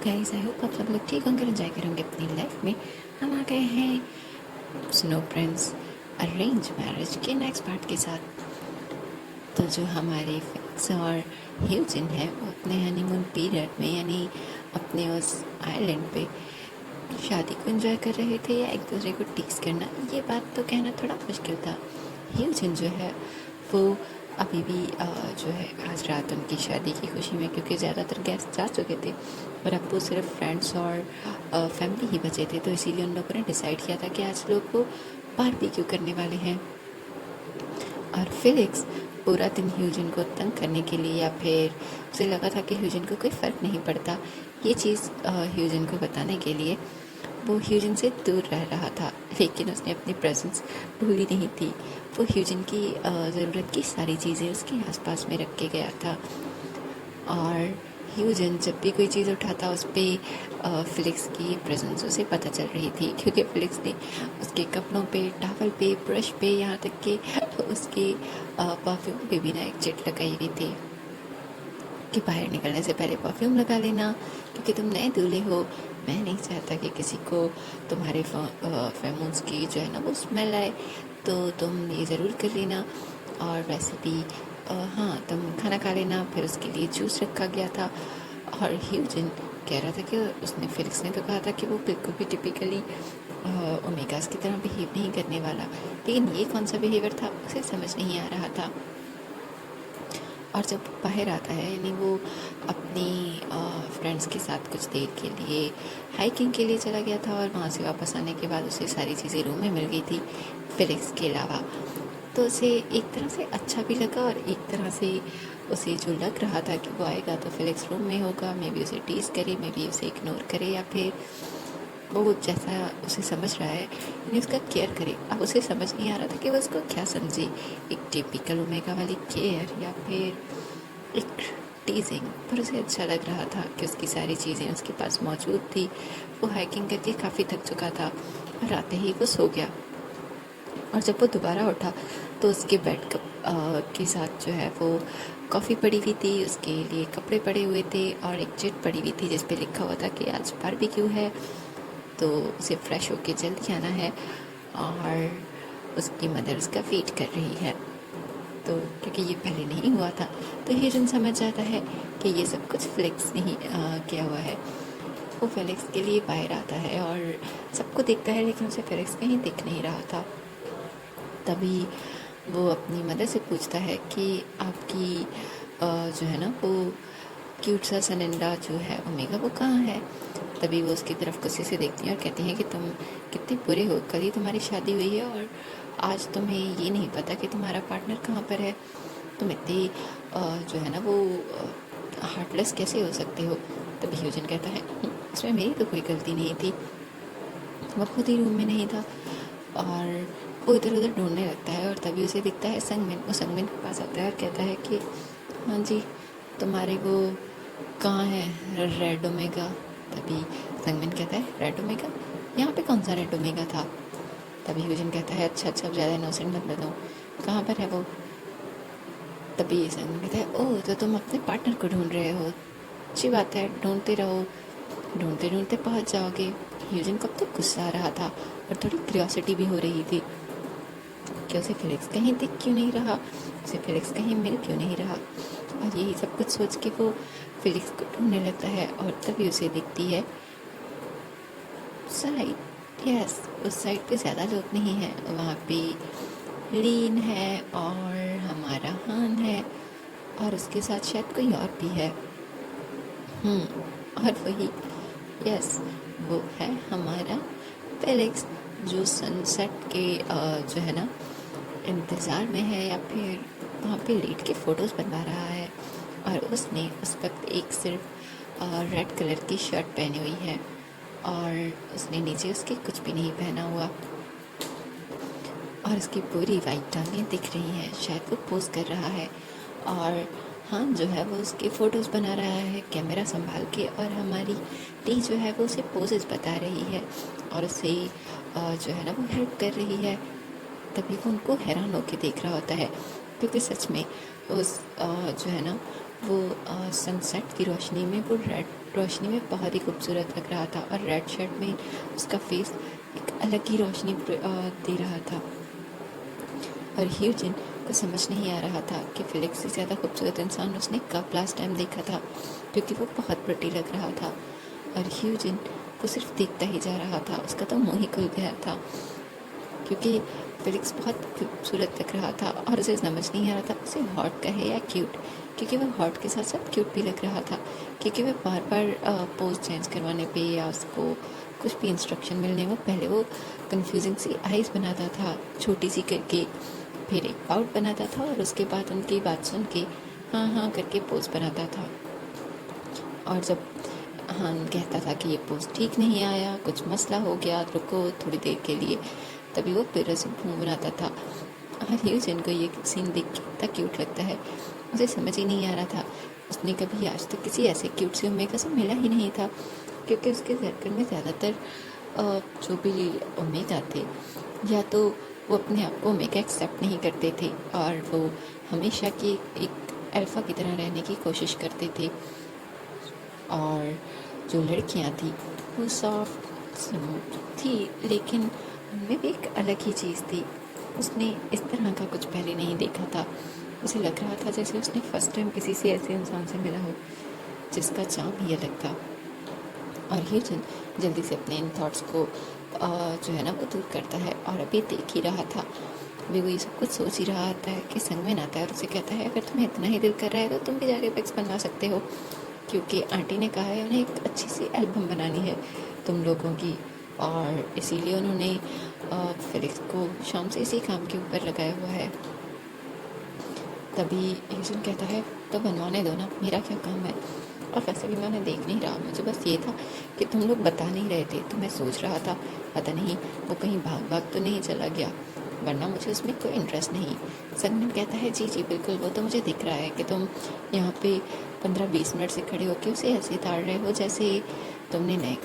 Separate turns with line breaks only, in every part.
Guys, I hope आप सब लोग ठीक होंगे और एंजॉय करेंगे अपनी लाइफ में। हम आ गए हैं स्नो प्रिंस अरेंज मैरिज के नेक्स्ट पार्ट के साथ। तो जो हमारे फिक्स और ह्यूजिन है वो अपने हनीमून पीरियड में यानी अपने उस आइलैंड पे शादी को एंजॉय कर रहे थे या एक दूसरे को टीज करना, ये बात तो कहना थोड़ा मुश्किल था। ह्यूजिन जो है वो अभी भी जो है आज रात उनकी शादी की खुशी में, क्योंकि ज़्यादातर गेस्ट जा चुके थे और अब वो सिर्फ फ्रेंड्स और फैमिली ही बचे थे, तो इसीलिए उन लोगों ने डिसाइड किया था कि आज लोग वो बारबेक्यू करने वाले हैं। और फिलिक्स पूरा दिन ह्यूजिन को तंग करने के लिए, या फिर उसे लगा था कि ह्यूजिन को कोई फ़र्क नहीं पड़ता, ये चीज़ ह्यूजिन को बताने के लिए वो ह्यूजिन से दूर रह रहा था। लेकिन उसने अपनी प्रेजेंस भूली नहीं थी। वो ह्यूजिन की ज़रूरत की सारी चीज़ें उसके आसपास में रख के गया था। और ह्यूजिन जब भी कोई चीज़ उठाता उस पर फिलिक्स की प्रेजेंस उसे पता चल रही थी, क्योंकि फिलिक्स ने उसके कपड़ों पे, टॉवल पे, ब्रश पे, यहाँ तक कि उसके परफ्यूम पे भी ना एक चिट लगाई हुई थी कि बाहर निकलने से पहले परफ्यूम लगा लेना, क्योंकि तुम नए दूल्हे हो। मैं नहीं चाहता कि किसी को तुम्हारे फेमोन्स की जो है ना वो स्मेल आए, तो तुम ये ज़रूर कर लेना। और वैसे भी हाँ, तुम खाना खा लेना। फिर उसके लिए जूस रखा गया था। और ह्यूजिन कह रहा था कि उसने फिलिक्स ने तो कहा था कि वो बिल्कुल भी टिपिकली ओमेगास की तरह बिहेव नहीं करने वाला, लेकिन ये कौन सा बिहेवियर था उसे समझ नहीं आ रहा था। और जब वो बाहर आता है, यानी वो अपनी फ्रेंड्स के साथ कुछ देर के लिए हाइकिंग के लिए चला गया था, और वहाँ से वापस आने के बाद उसे सारी चीज़ें रूम में मिल गई थी फिलिक्स के अलावा। तो उसे एक तरह से अच्छा भी लगा, और एक तरह से उसे जो लग रहा था कि वो आएगा तो फिलिक्स रूम में होगा, मे बी उसे टीज करे, मे बी उसे इग्नोर करे, या फिर वो जैसा उसे समझ रहा है यानी उसका केयर करे। अब उसे समझ नहीं आ रहा था कि वो उसको क्या समझे, एक टिपिकल ओमेगा वाली केयर या फिर एक टीजिंग। पर उसे अच्छा लग रहा था कि उसकी सारी चीज़ें उसके पास मौजूद थी। वो हाइकिंग करके काफ़ी थक चुका था और आते ही वो सो गया। और जब वो दोबारा उठा तो उसके बेड के साथ जो है वो कॉफ़ी पड़ी हुई थी, उसके लिए कपड़े पड़े हुए थे, और एक चिट पड़ी हुई थी जिस पे लिखा हुआ था कि आज बारबेक्यू है, तो उसे फ्रेश होके जल्दी आना है। और उसकी मदर उसका वेट कर रही है। तो क्योंकि ये पहले नहीं हुआ था, तो ह्यूजन समझ जाता है कि ये सब कुछ फ्लिक्स नहीं किया हुआ है। वो फेलिक्स के लिए बाहर आता है और सबको देखता है, लेकिन उसे फेलिक्स कहीं दिख नहीं रहा था। तभी वो अपनी मदर से पूछता है कि आपकी जो है ना वो क्यूट सा सनंडा जो है ओमेगा वो कहाँ है। तभी वो उसकी तरफ गुस्से से देखती हैं और कहती हैं कि तुम कितने बुरे हो, कल ही तुम्हारी शादी हुई है और आज तुम्हें ये नहीं पता कि तुम्हारा पार्टनर कहाँ पर है। तुम इतनी जो है ना वो हार्टलेस कैसे हो सकते हो। तभी ह्यूजन कहता है इसमें मेरी तो कोई गलती नहीं थी, वो खुद ही रूम में नहीं था। और वो इधर उधर ढूंढने लगता है और तभी उसे दिखता है संगमिन। वो संगमिन के पास आता है और कहता है कि हाँ जी, तुम्हारे वो कहाँ है रेड ओमेगा। तभी संगमिन कहता है रेड ओमेगा, यहाँ पे कौन सा रेड ओमेगा था। तभी ह्यूजन कहता है अच्छा अच्छा, ज़्यादा इनोसेंट मत बताओ, कहाँ पर है वो। तभी संगमिन कहता है ओह, तो तुम अपने पार्टनर को ढूंढ रहे हो, अच्छी बात है, ढूंढते रहो, ढूंढते ढूंढते पहुंच जाओगे। ह्यूजन को अब तो गुस्सा आ रहा था और थोड़ी क्यूरियोसिटी भी हो रही थी कि उसे फिलिक्स कहीं दिख क्यों नहीं रहा, उसे फिलिक्स कहीं मिल क्यों नहीं रहा। और यही सब कुछ सोच के वो फिलिक्स को ढूंढने लगता है और तभी उसे दिखती है साइड। यस, उस साइड पे ज़्यादा लोग नहीं हैं, वहाँ पे लीन है और हमारा हान है, और उसके साथ शायद कोई और भी है। और वही, यस, वो है हमारा फेलिक्स, जो सनसेट के जो है ना इंतज़ार में है, या फिर वहाँ पे लेट के फ़ोटोज़ बनवा रहा है। और उसने उस वक्त एक सिर्फ रेड कलर की शर्ट पहनी हुई है, और उसने नीचे उसके कुछ भी नहीं पहना हुआ, और उसकी पूरी वाइट टांगें दिख रही हैं, शायद वो पोज कर रहा है। और हाँ जो है वो उसके फ़ोटोज़ बना रहा है कैमरा संभाल के, और हमारी टी जो है वो उसे पोजेस बता रही है और उसे जो है ना वो हेल्प कर रही है। तभी वो उनको हैरान होकर देख रहा होता है, क्योंकि सच में उस जो है ना वो सनसेट की रोशनी में, वो रेड रोशनी में बहुत ही खूबसूरत लग रहा था, और रेड शर्ट में उसका फेस एक अलग ही रोशनी दे रहा था। और ह्यूजिन को समझ नहीं आ रहा था कि फिलिक्स से ज़्यादा खूबसूरत इंसान उसने कब लास्ट टाइम देखा था, क्योंकि वो बहुत प्रिटी लग रहा था। और ह्यूजिन वो सिर्फ देखता ही जा रहा था, उसका तो मुँह ही खुल गया था, क्योंकि फिलिक्स बहुत खूबसूरत लग रहा था और उसे समझ नहीं आ रहा था उसे हॉट कहे या क्यूट, क्योंकि वो हॉट के साथ साथ क्यूट भी लग रहा था, क्योंकि वह बार बार पोज चेंज करवाने पे या उसको कुछ भी इंस्ट्रक्शन मिलने में पहले वो कंफ्यूजिंग सी आइज़ बनाता था छोटी सी करके, फिर एक पाउट बनाता था और उसके बाद उनकी बात सुन के हाँ हाँ करके पोज बनाता था। और जब हान कहता था कि ये पोज ठीक नहीं आया, कुछ मसला हो गया, रुको थोड़ी देर के लिए, तभी वो फिर से मुँह बनाता था। और ह्यूजिन को ये सीन देख के इतना क्यूट लगता है, उसे समझ ही नहीं आ रहा था, उसने कभी आज तक किसी ऐसे क्यूट से ओमेगा से मिला ही नहीं था, क्योंकि उसके सर्कल में ज़्यादातर जो भी ओमेगा थे या तो वो अपने आप को ओमेगा एक्सेप्ट नहीं करते थे और वो हमेशा की एक अल्फ़ा की तरह रहने की कोशिश करते थे। और जो लड़कियां थी वो सॉफ्ट स्मूथ थी, लेकिन उनमें भी एक अलग ही चीज़ थी, उसने इस तरह का कुछ पहले नहीं देखा था। उसे लग रहा था जैसे उसने फर्स्ट टाइम किसी से ऐसे इंसान से मिला हो जिसका चार्म ही अलग था। और ह्यूजन जल्दी से अपने इन थॉट्स को जो है ना वो दूर करता है, और अभी देख ही रहा था, अभी वो ये सब कुछ सोच ही रहा आता है कि संगमिन आता है और उसे कहता है अगर तुम्हें इतना ही दिल कर रहा है तो तुम भी जाके पिक्स बनवा सकते हो, क्योंकि आंटी ने कहा है उन्हें एक अच्छी सी एल्बम बनानी है तुम लोगों की, और इसीलिए उन्होंने फिलिक्स को शाम से इसी काम के ऊपर लगाया हुआ है। तभी ह्यूजन कहता है तो बनवाने दो ना, मेरा क्या काम है, और वैसे भी मैं देख नहीं रहा, मुझे बस ये था कि तुम लोग बता नहीं रहे थे तो मैं सोच रहा था पता नहीं वो कहीं भाग भाग तो नहीं चला गया, वरना मुझे उसमें कोई इंटरेस्ट नहीं। संगमिन कहता है जी जी बिल्कुल, वो तो मुझे दिख रहा है कि तुम यहाँ पे 15-20 मिनट से खड़े होकर उसे ऐसे ताड़ रहे हो जैसे तुमने नए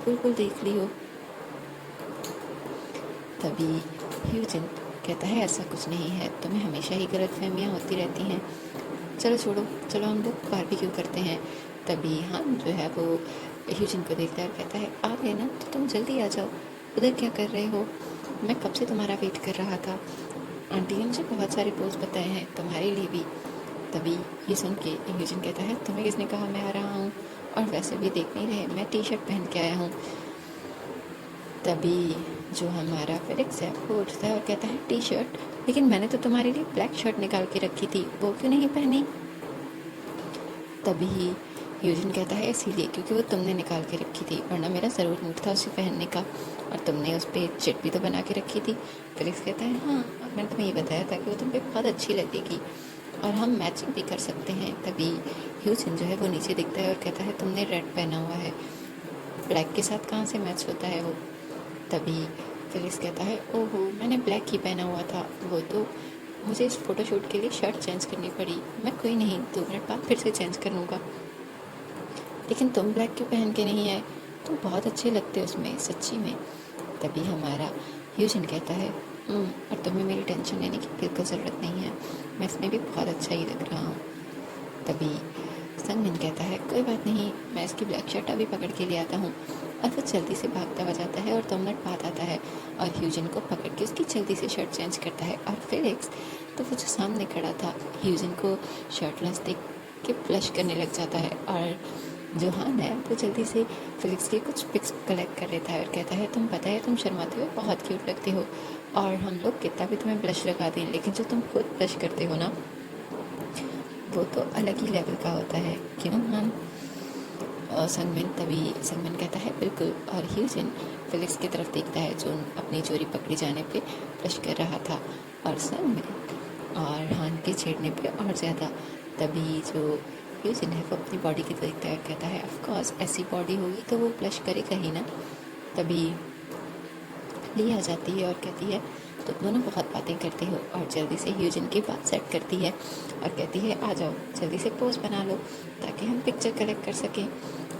बिल्कुल देख ली हो। तभी ह्यूजन कहता है ऐसा कुछ नहीं है, तुम्हें हमेशा ही गलतफहमियाँ होती रहती हैं, चलो छोड़ो, चलो हम लोग बारबेक्यू करते हैं। तभी हम जो है वो ह्यूजन को देखता है और कहता है आ गए ना तो तुम जल्दी आ जाओ, उधर क्या कर रहे हो, मैं कब से तुम्हारा वेट कर रहा था, आंटी ने मुझे बहुत सारे पोज बताए हैं तुम्हारे लिए भी। तभी ये सुन के ह्यूजन कहता है तुम्हें किसने कहा मैं आ रहा हूँ, और वैसे भी देख नहीं रहे मैं टी शर्ट पहन के आया हूँ। तभी जो हमारा फिलिक्स है वो उठता है और कहता है टी शर्ट, लेकिन मैंने तो तुम्हारे लिए ब्लैक शर्ट निकाल के रखी थी, वो क्यों नहीं पहनी। तभी ह्यूजन कहता है इसीलिए क्योंकि वो तुमने निकाल के रखी थी, वरना मेरा ज़रूर मूड था उसे पहनने का, और तुमने उस पर चिट भी तो बना के रखी थी। फिलिक्स कहता है हाँ, और मैंने तुम्हें ये बताया था कि वो तुम पे बहुत अच्छी लगेगी और हम मैचिंग भी कर सकते हैं। तभी ह्यूजन जो है वो नीचे दिखता है और कहता है तुमने रेड पहना हुआ है, ब्लैक के साथ कहाँ से मैच होता है वो। तभी फिलिक्स कहता है ओहो मैंने ब्लैक ही पहना हुआ था, वो तो मुझे इस फ़ोटोशूट के लिए शर्ट चेंज करनी पड़ी, मैं कोई नहीं 2 मिनट बाद फिर से चेंज कर लूँगा। लेकिन तुम ब्लैक क्यों पहन के नहीं आए, तुम बहुत अच्छे लगते हो उसमें सच्ची में। तभी हमारा ह्यूजन कहता है और तुम्हें मेरी टेंशन लेने की बिल्कुल ज़रूरत नहीं है, मैं इसमें भी बहुत अच्छा ही लग रहा हूँ। तभी संगमिन कहता है कोई बात नहीं, मैं इसकी ब्लैक शर्ट अभी पकड़ के ले आता हूँ, और वो जल्दी से भागता हुआ जाता है और 2 मिनट बाद आता है और ह्यूजन को पकड़ के उसकी जल्दी से शर्ट चेंज करता है। और फिलिक्स तो वो जो सामने खड़ा था ह्यूजन को शर्टलेस देख के ब्लश करने लग जाता है, और जो हान है वो जल्दी से फिलिक्स के कुछ पिक्स कलेक्ट कर लेता है और कहता है तुम पता है तुम शर्माते हो बहुत क्यूट लगते हो, और हम लोग कितना भी तुम्हें ब्लश लगा दें लेकिन जो तुम खुद ब्लश करते हो ना वो तो अलग ही लेवल का होता है, क्यों हम। संगमिन कहता है बिल्कुल, और ह्यूजन फिलिक्स की तरफ देखता है जो अपनी चोरी पकड़ी जाने पे ब्लश कर रहा था, और संगमिन और हान के छेड़ने पे और ज़्यादा। तभी जो ह्यूजन है वो अपनी बॉडी की तरफ देखता है, कहता है ऑफ कोर्स ऐसी बॉडी होगी तो वो ब्लश करेगा ही ना। तभी ली आ जाती है और कहती है तो दोनों बहुत बातें करते हो, और जल्दी से ह्यूजन की बात सेट करती है और कहती है आ जाओ जल्दी से पोज बना लो ताकि हम पिक्चर कलेक्ट कर सकें।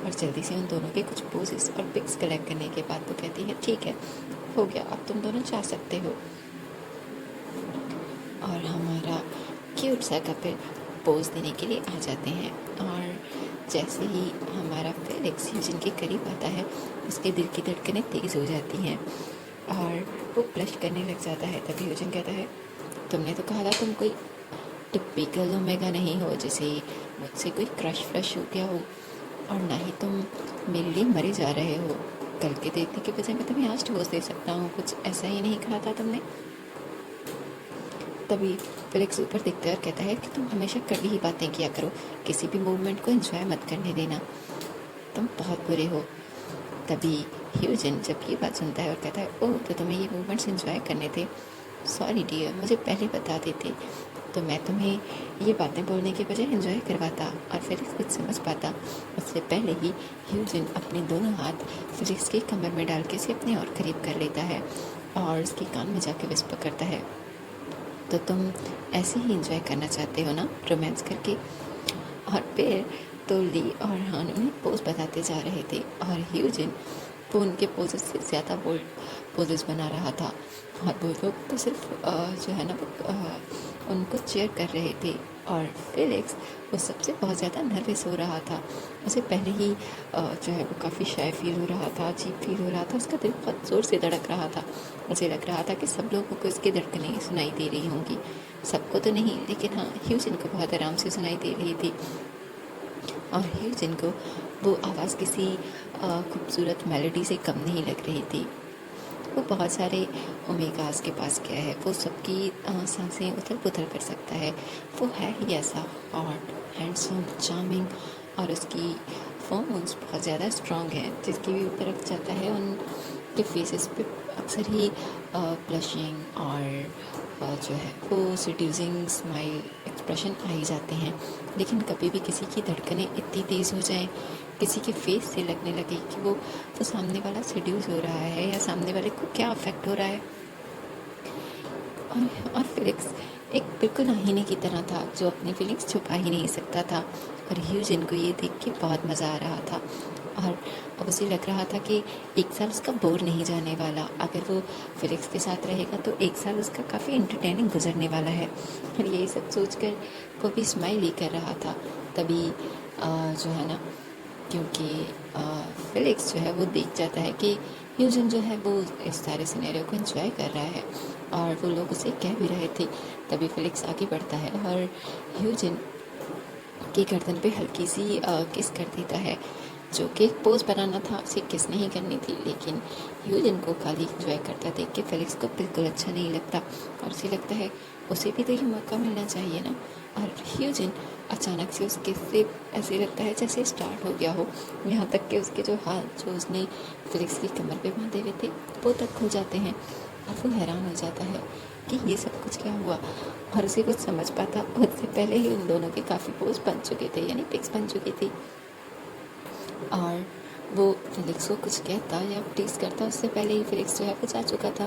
और जल्दी से उन दोनों के कुछ पोजेस और पिक्स कलेक्ट करने के बाद वो कहती है ठीक है हो गया, अब तुम दोनों जा सकते हो। और हमारा क्यूट सा कपल पोज देने के लिए आ जाते हैं। और जैसे ही हमारा फेलिक्स ह्यूजन के करीब आता है, उसके दिल की धड़कनें तेज़ हो जाती हैं और वो ब्लश करने लग जाता है। तभी ह्यूजन कहता है, तुमने तो कहा था तुम कोई टिपिकल ओमेगा नहीं हो, जैसे मुझसे कोई क्रश फ्रश हो गया हो, और ना ही तुम मेरे लिए मरे जा रहे हो। कल के देखने के बजाय मैं तुम्हें आज डिवोर्स दे सकता हूँ, कुछ ऐसा ही नहीं कहा था तुमने? तभी फेलिक्स ऊपर देखता है और कहता है कि तुम हमेशा कड़वी ही बातें किया करो, किसी भी मूवमेंट को एंजॉय मत करने देना, तुम बहुत बुरे हो। तभी ह्यूजन जब ये बात सुनता है और कहता है, ओह तो तुम्हें ये मूवमेंट्स एंजॉय करने थे, सॉरी डियर, मुझे पहले बता देते तो मैं तुम्हें ये बातें बोलने के बजाय एंजॉय करवाता और फेलिक्स कुछ समझ पाता। उससे पहले ही ह्यूजन अपने दोनों हाथ फेलिक्स के कमर में डाल के उसे अपने और करीब कर लेता है और उसके कान में जाके विस्पर करता है, तो तुम ऐसे ही एंजॉय करना चाहते हो ना, रोमांस करके? और फिर तो ली और हान उन्हें पोज बताते जा रहे थे और ह्यूजन वो उनके पोजेस से ज़्यादा बोल्ड पोजेस बना रहा था। और वो लोग तो सिर्फ जो है ना उनको चेयर कर रहे थे और फेलिक्स वो सबसे बहुत ज़्यादा नर्वस हो रहा था। उसे पहले ही जो है वो काफ़ी शाय फील हो रहा था, अजीब फील हो रहा था, उसका दिल बहुत ज़ोर से धड़क रहा था। उसे लग रहा था कि सब लोगों को इसकी धड़कनें सुनाई दे रही होंगी, सबको तो नहीं लेकिन हाँ ह्यूजन को बहुत आराम से सुनाई दे रही थी। और ह्यूजन को वो आवाज़ किसी खूबसूरत मेलोडी से कम नहीं लग रही थी। वो बहुत सारे ओमेगास के पास गया है, वो सबकी सांसें उथल पुथल कर सकता है। वो है ही ऐसा हॉट, हैंडसम, चार्मिंग, और उसकी हॉर्मोन्स बहुत ज़्यादा स्ट्रॉन्ग हैं, जिसकी भी तरफ जाता है उनके फेसेस पे अक्सर ही ब्लशिंग और जो है वो सिड्यूसिंग स्माइल एक्सप्रेशन आ ही जाते हैं। लेकिन कभी भी किसी की धड़कनें इतनी तेज़ हो जाएं, किसी के फेस से लगने लगे कि वो सामने वाला सिड्यूस हो रहा है या सामने वाले को क्या अफेक्ट हो रहा है। और फेलिक्स एक बिल्कुल आईने की तरह था जो अपनी फीलिंग्स छुपा ही नहीं सकता था। और ह्यूजन को ये देख के बहुत मज़ा आ रहा था और अब उसे लग रहा था कि एक साल उसका बोर नहीं जाने वाला। अगर वो फेलिक्स के साथ रहेगा तो एक साल उसका काफ़ी इंटरटेनिंग गुजरने वाला है। और यही सब सोचकर वो भी स्माइल ही कर रहा था। तभी जो है ना, क्योंकि फेलिक्स जो है वो देख जाता है कि ह्यूजन जो है वो इस सारे सिनेरियो को एंजॉय कर रहा है और वो लोग उसे कह भी रहे थे। तभी फेलिक्स आगे बढ़ता है और ह्यूजन की गर्दन पे हल्की सी किस कर देता है, जो कि एक पोज बनाना था, उसे किस नहीं करनी थी। लेकिन ह्यूजन को खाली एंजॉय करता देख के फेलिक्स को बिल्कुल अच्छा नहीं लगता और उसे लगता है उसे भी तो ये मौका मिलना चाहिए ना। और ह्यूजन अचानक से उसके से ऐसे लगता है जैसे स्टार्ट हो गया हो, यहाँ तक कि उसके जो हाथ जो उसने फेलिक्स की कमर पे बांधे हुए थे वो तक खो जाते हैं। और वो हैरान हो जाता है कि ये सब कुछ क्या हुआ, और उसे कुछ समझ पाता उससे पहले ही उन दोनों के काफ़ी पोज बन चुके थे, यानी पिक्स बन चुकी थी। और वो फेलिक्स को कुछ कहता या टीज करता उससे पहले ही फेलिक्स जो है वो जा चुका था,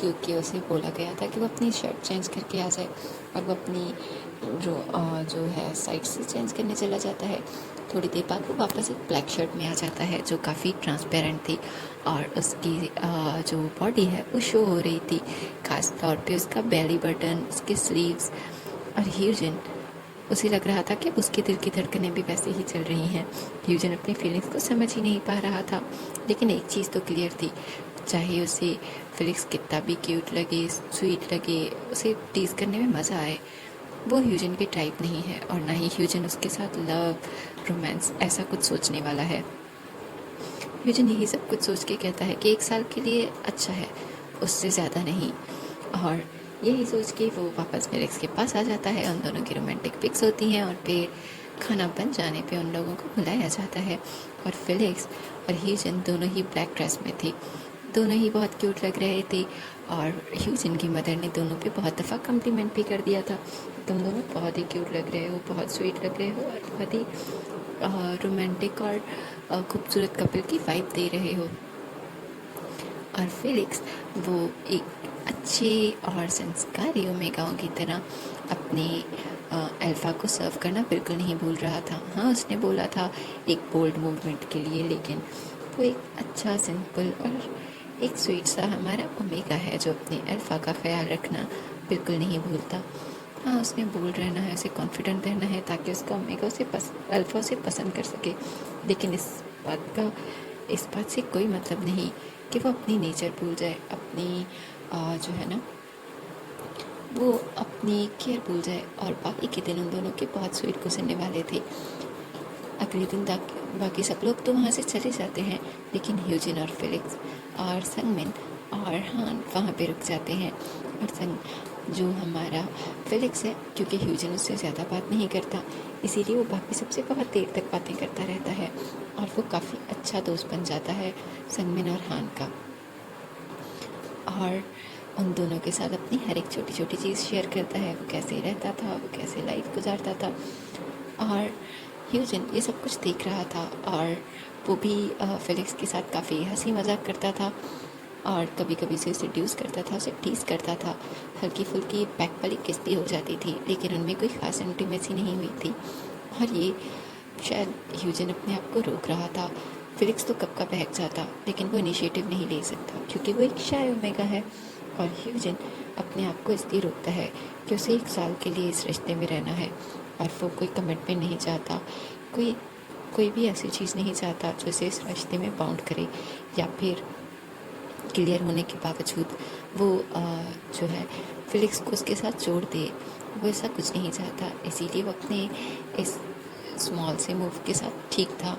क्योंकि उसे बोला गया था कि वो अपनी शर्ट चेंज करके आ जाए और वो अपनी जो है साइड से चेंज करने चला जाता है। थोड़ी देर बाद वो वापस एक ब्लैक शर्ट में आ जाता है जो काफ़ी ट्रांसपेरेंट थी और उसकी जो बॉडी है वो शो हो रही थी, खास तौर पे उसका बेली बटन, उसके स्लीव्स। और ह्यूजन उसे लग रहा था कि उसके दिल की धड़कनें भी वैसे ही चल रही हैं। ह्यूजन अपनी फीलिंग्स को समझ ही नहीं पा रहा था, लेकिन एक चीज़ तो क्लियर थी, चाहे उसे फेलिक्स कितना भी क्यूट लगे, स्वीट लगे, उसे टीज करने में मज़ा आए, वो ह्यूजन के टाइप नहीं है और ना ही ह्यूजन उसके साथ लव, रोमांस ऐसा कुछ सोचने वाला है। ह्यूजन यही सब कुछ सोच के कहता है कि एक साल के लिए अच्छा है, उससे ज़्यादा नहीं। और यही सोच के वो वापस फेलिक्स के पास आ जाता है, उन दोनों की रोमांटिक पिक्स होती हैं और फिर खाना बन जाने पे उन लोगों को बुलाया जाता है। और फेलिक्स और ह्यूजन दोनों ही ब्लैक ड्रेस में थे, दोनों ही बहुत क्यूट लग रहे थे और ह्यूजन की मदर ने दोनों पे बहुत दफ़ा कम्प्लीमेंट भी कर दिया था, तुम दोनों बहुत ही क्यूट लग रहे हो, बहुत स्वीट लग रहे हो और बहुत ही रोमांटिक और खूबसूरत कपल की वाइब दे रहे हो। और फेलिक्स वो एक अच्छे और संस्कारी ओमेगाओं की तरह अपने अल्फ़ा को सर्व करना बिल्कुल नहीं भूल रहा था। हाँ, उसने बोला था एक बोल्ड मूवमेंट के लिए, लेकिन वो एक अच्छा, सिंपल और एक स्वीट सा हमारा ओमेगा है जो अपने अल्फ़ा का ख्याल रखना बिल्कुल नहीं भूलता। हाँ, उसने बोल्ड रहना है, उसे कॉन्फिडेंट रहना है ताकि उसका अल्फ़ा उसे पसंद कर सके। लेकिन इस बात से कोई मतलब नहीं कि वो अपनी नेचर भूल जाए, अपनी जो है ना वो अपनी केयर भूल जाए। और बाकी के दिन उन दोनों के बहुत स्वीट गुजरने वाले थे। अगले दिन बाकी सब लोग तो वहाँ से चले जाते हैं, लेकिन ह्यूजिन और फिलिक्स और संगमिन और हान वहाँ पे रुक जाते हैं। और जो हमारा फिलिक्स है, क्योंकि ह्यूजिन उससे ज़्यादा बात नहीं करता, इसीलिए वो बाकी सबसे बहुत देर तक बातें करता रहता है और वो काफ़ी अच्छा दोस्त बन जाता है संगमिन और हान का। और उन दोनों के साथ अपनी हर एक छोटी छोटी चीज़ शेयर करता है, वो कैसे रहता था, वो कैसे लाइफ गुजारता था। और ह्यूजिन ये सब कुछ देख रहा था और वो भी फिलिक्स के साथ काफ़ी हंसी मजाक करता था और कभी कभी उसे सेड्यूस करता था, उसे टीज करता था। हल्की फुल्की बैक वाली किस भी हो जाती थी, लेकिन उनमें कोई खास इंटीमेसी नहीं हुई थी। और ये शायद ह्यूजिन अपने आप को रोक रहा था। फिलिक्स तो कब का बहक जाता, लेकिन वो इनिशिएटिव नहीं ले सकता क्योंकि वो एक शाय ओमेगा है। और ह्यूजिन अपने आप को इसलिए रोकता है कि उसे 1 साल के लिए इस रिश्ते में रहना है और वो कोई कमिटमेंट नहीं चाहता, कोई भी ऐसी चीज़ नहीं चाहता जो इसे इस रिश्ते में बाउंड करे, या फिर क्लियर होने के बावजूद वो जो है फिलिक्स को उसके साथ जोड़ दे। वो ऐसा कुछ नहीं चाहता, इसीलिए वो अपने इस स्मॉल से मूव के साथ ठीक था।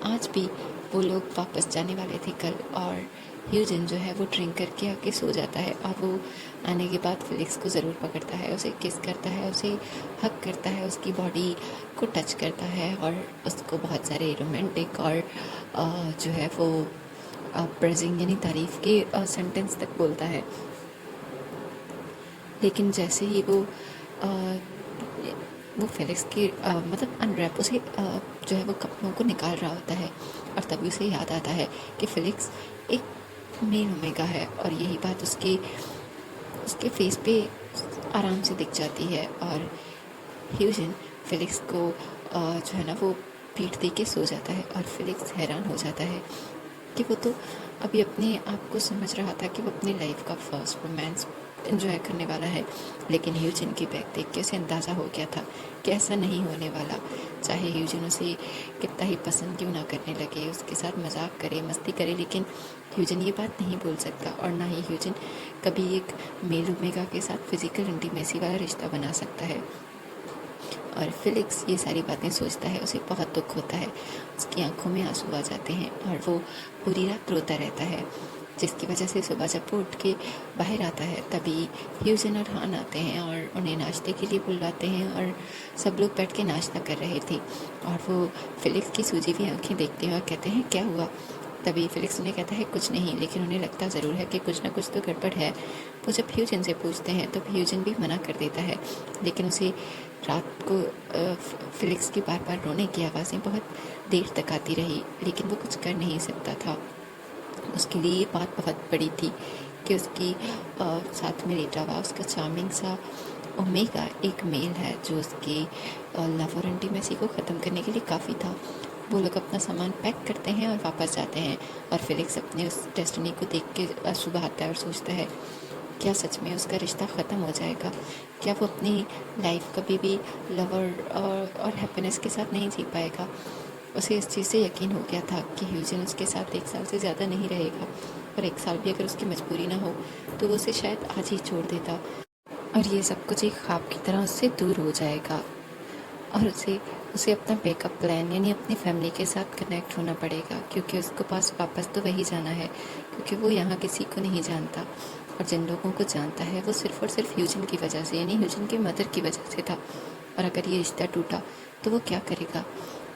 आज भी वो लोग वापस जाने वाले थे कल, और ह्यूजिन जो है वो ड्रिंक करके आके सो जाता है और वो आने के बाद फिलिक्स को ज़रूर पकड़ता है, उसे किस करता है, उसे हक करता है, उसकी बॉडी को टच करता है और उसको बहुत सारे रोमांटिक और जो है वो प्रेजिंग यानी तारीफ़ के सेंटेंस तक बोलता है। लेकिन जैसे ही वो फेलिक्स की मतलब अनरैप उसे जो है वो कपड़ों को निकाल रहा होता है और तभी उसे याद आता है कि फेलिक्स एक मेल ओमेगा है। और यही बात उसके फेस पे आराम से दिख जाती है। और ह्यूजिन फेलिक्स को जो है ना वो पीठ दे के सो जाता है और फेलिक्स हैरान हो जाता है कि वो तो अभी अपने आप को समझ रहा था कि वो अपनी लाइफ का फर्स्ट रोमांस एंजॉय करने वाला है, लेकिन ह्यूजिन की बैग देख के उसे अंदाज़ा हो गया था कि ऐसा नहीं होने वाला। चाहे ह्यूजिन उसे कितना ही पसंद क्यों ना करने लगे, उसके साथ मजाक करे, मस्ती करे, लेकिन ह्यूजिन ये बात नहीं बोल सकता और ना ही ह्यूजिन कभी एक मेल ओमेगा के साथ फिजिकल इंटीमेसी वाला रिश्ता बना सकता है। और फिलिक्स ये सारी बातें सोचता है, उसे बहुत दुख होता है, उसकी आंखों में आंसू आ जाते हैं और वो पूरी रात रोता रहता है, जिसकी वजह से सुबह जब वो उठ के बाहर आता है तभी ह्यूजिन और हान आते हैं और उन्हें नाश्ते के लिए बुलाते हैं और सब लोग बैठ के नाश्ता कर रहे थे। और वो फिलिक्स की सूजी हुई आंखें देखते हैं और कहते हैं क्या हुआ। तभी फिलिक्स उन्हें कहता है कुछ नहीं, लेकिन उन्हें लगता ज़रूर है कि कुछ ना कुछ तो गड़बड़ है। वो जब ह्यूजिन से पूछते हैं तो ह्यूजिन भी मना कर देता है, लेकिन उसे रात को फिलिक्स की बार बार रोने की आवाज़ें बहुत देर तक आती रही, लेकिन वो कुछ कर नहीं सकता था। उसके लिए ये बात बहुत बड़ी थी कि उसकी साथ में लेटा हुआ उसका चार्मिंग सा ओमेगा एक मेल है जो उसकी लव और इंटीमेसी को ख़त्म करने के लिए काफ़ी था। वो लोग अपना सामान पैक करते हैं और वापस जाते हैं और फिलिक्स अपने उस डेस्टिनी को देख के सुबह आता है और सोचता है क्या सच में उसका रिश्ता ख़त्म हो जाएगा, क्या वो अपनी लाइफ कभी भी लव और हैप्पीनेस के साथ नहीं जी पाएगा। उसे इस चीज़ से यकीन हो गया था कि ह्यूजिन उसके साथ 1 साल से ज़्यादा नहीं रहेगा, और 1 साल भी अगर उसकी मजबूरी ना हो तो वो उसे शायद आज ही छोड़ देता और ये सब कुछ एक ख्वाब की तरह उससे दूर हो जाएगा। और उसे अपना बैकअप प्लान यानी अपनी फैमिली के साथ कनेक्ट होना पड़ेगा, क्योंकि उसको पास वापस तो वही जाना है, क्योंकि वो यहाँ किसी को नहीं जानता और जिन लोगों को जानता है वो सिर्फ़ और सिर्फ ह्यूजिन की वजह से यानी ह्यूजिन के मदर की वजह से था। और अगर ये रिश्ता टूटा तो वो क्या करेगा।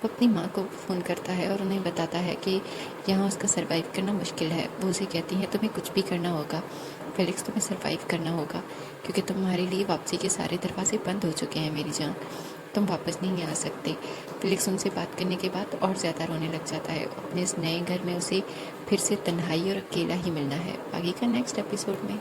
वो अपनी माँ को फ़ोन करता है और उन्हें बताता है कि यहाँ उसका सर्वाइव करना मुश्किल है। वो उसे कहती है तुम्हें कुछ भी करना होगा फेलिक्स, तुम्हें सर्वाइव करना होगा, क्योंकि तुम्हारे लिए वापसी के सारे दरवाजे बंद हो चुके हैं मेरी जान, तुम वापस नहीं आ सकते। फेलिक्स उनसे बात करने के बाद और ज़्यादा रोने लग जाता है। अपने इस नए घर में उसे फिर से तन्हाई और अकेला ही मिलना है। आगे का नेक्स्ट एपिसोड में।